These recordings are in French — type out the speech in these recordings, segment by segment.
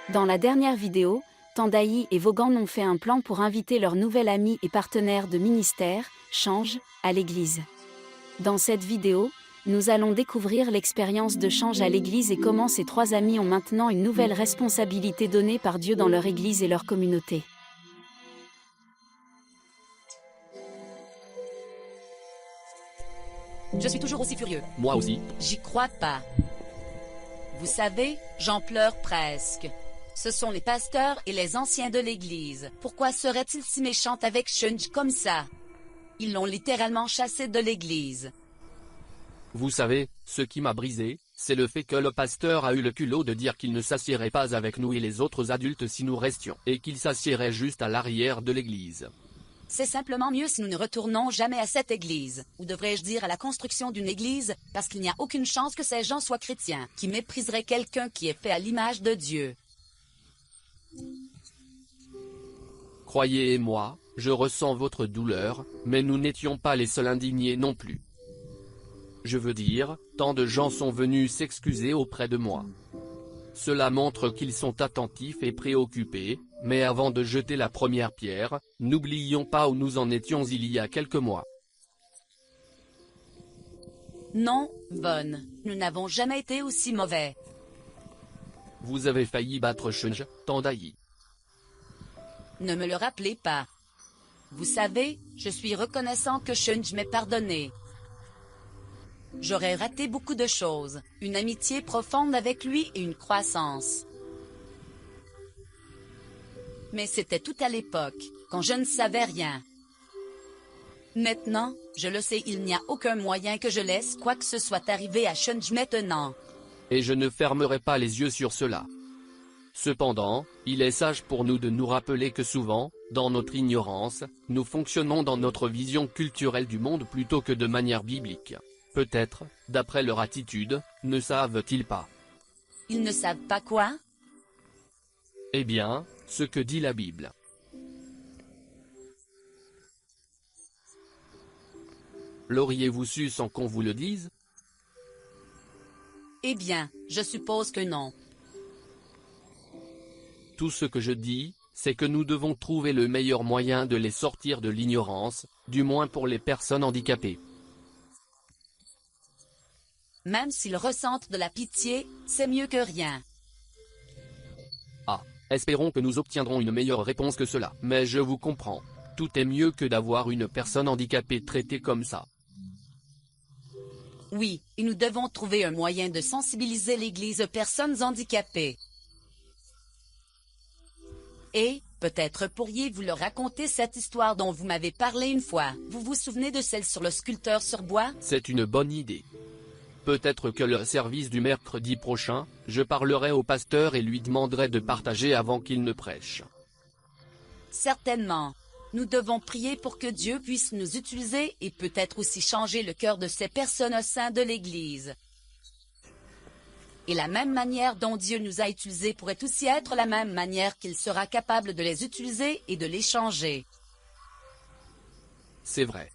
Dans la dernière vidéo, Tandai et Vaughan ont fait un plan pour inviter leur nouvel ami et partenaire de ministère, Change, à l'église. Dans cette vidéo, nous allons découvrir l'expérience de Change à l'église et comment ces trois amis ont maintenant une nouvelle responsabilité donnée par Dieu dans leur église et leur communauté. Je suis toujours aussi furieux. Moi aussi. J'y crois pas. Vous savez, j'en pleure presque. Ce sont les pasteurs et les anciens de l'Église. Pourquoi seraient-ils si méchants avec Change comme ça? Ils l'ont littéralement chassé de l'Église. Vous savez, ce qui m'a brisé, c'est le fait que le pasteur a eu le culot de dire qu'il ne s'assiérait pas avec nous et les autres adultes si nous restions, et qu'il s'assiérait juste à l'arrière de l'église. C'est simplement mieux si nous ne retournons jamais à cette église, ou devrais-je dire à la construction d'une église, parce qu'il n'y a aucune chance que ces gens soient chrétiens, qui mépriseraient quelqu'un qui est fait à l'image de Dieu. Croyez-moi, je ressens votre douleur, mais nous n'étions pas les seuls indignés non plus. Je veux dire, tant de gens sont venus s'excuser auprès de moi. Cela montre qu'ils sont attentifs et préoccupés, mais avant de jeter la première pierre, n'oublions pas où nous en étions il y a quelques mois. Non, Von, nous n'avons jamais été aussi mauvais. Vous avez failli battre Change, Tandai. Ne me le rappelez pas. Vous savez, je suis reconnaissant que Change m'ait pardonné. J'aurais raté beaucoup de choses, une amitié profonde avec lui et une croissance. Mais c'était tout à l'époque, quand je ne savais rien. Maintenant, je le sais, il n'y a aucun moyen que je laisse quoi que ce soit arriver à Change maintenant. Et je ne fermerai pas les yeux sur cela. Cependant, il est sage pour nous de nous rappeler que souvent, dans notre ignorance, nous fonctionnons dans notre vision culturelle du monde plutôt que de manière biblique. Peut-être, d'après leur attitude, ne savent-ils pas. Ils ne savent pas quoi? Eh bien, ce que dit la Bible. L'auriez-vous su sans qu'on vous le dise? Eh bien, je suppose que non. Tout ce que je dis, c'est que nous devons trouver le meilleur moyen de les sortir de l'ignorance, du moins pour les personnes handicapées. Même s'ils ressentent de la pitié, c'est mieux que rien. Ah, espérons que nous obtiendrons une meilleure réponse que cela. Mais je vous comprends. Tout est mieux que d'avoir une personne handicapée traitée comme ça. Oui, et nous devons trouver un moyen de sensibiliser l'Église aux personnes handicapées. Et, peut-être pourriez-vous leur raconter cette histoire dont vous m'avez parlé une fois. Vous vous souvenez de celle sur le sculpteur sur bois? C'est une bonne idée. Peut-être que le service du mercredi prochain, je parlerai au pasteur et lui demanderai de partager avant qu'il ne prêche. Certainement. Nous devons prier pour que Dieu puisse nous utiliser et peut-être aussi changer le cœur de ces personnes au sein de l'Église. Et la même manière dont Dieu nous a utilisés pourrait aussi être la même manière qu'il sera capable de les utiliser et de les changer. C'est vrai.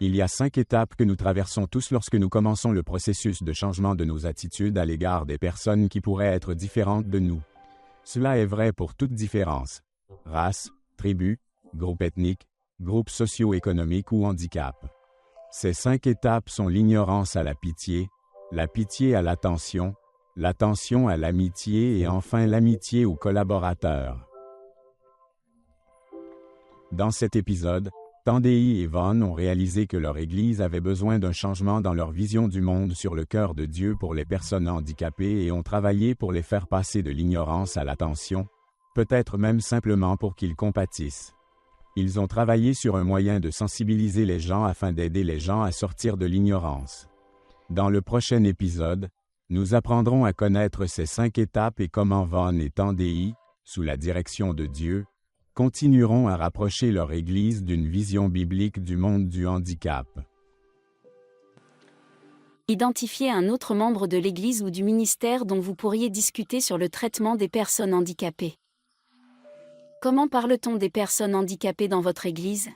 Il y a 5 étapes que nous traversons tous lorsque nous commençons le processus de changement de nos attitudes à l'égard des personnes qui pourraient être différentes de nous. Cela est vrai pour toute différence. Race, tribu, groupe ethnique, groupe socio-économique ou handicap. Ces 5 étapes sont l'ignorance à la pitié à l'attention à l'amitié et enfin l'amitié aux collaborateurs. Dans cet épisode, Tandai et Von ont réalisé que leur Église avait besoin d'un changement dans leur vision du monde sur le cœur de Dieu pour les personnes handicapées et ont travaillé pour les faire passer de l'ignorance à l'attention, peut-être même simplement pour qu'ils compatissent. Ils ont travaillé sur un moyen de sensibiliser les gens afin d'aider les gens à sortir de l'ignorance. Dans le prochain épisode, nous apprendrons à connaître ces 5 étapes et comment Von et Tandai, sous la direction de Dieu, continueront à rapprocher leur Église d'une vision biblique du monde du handicap. Identifiez un autre membre de l'Église ou du ministère dont vous pourriez discuter sur le traitement des personnes handicapées. Comment parle-t-on des personnes handicapées dans votre Église?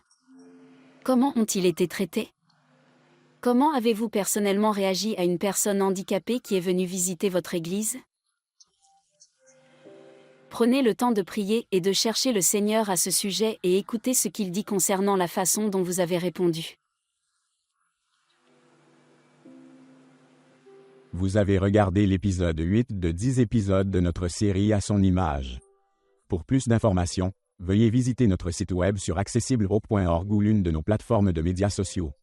Comment ont-ils été traités? Comment avez-vous personnellement réagi à une personne handicapée qui est venue visiter votre Église? Prenez le temps de prier et de chercher le Seigneur à ce sujet et écoutez ce qu'il dit concernant la façon dont vous avez répondu. Vous avez regardé l'épisode 8 de 10 épisodes de notre série À son image. Pour plus d'informations, veuillez visiter notre site web sur accessible-hope.org ou l'une de nos plateformes de médias sociaux.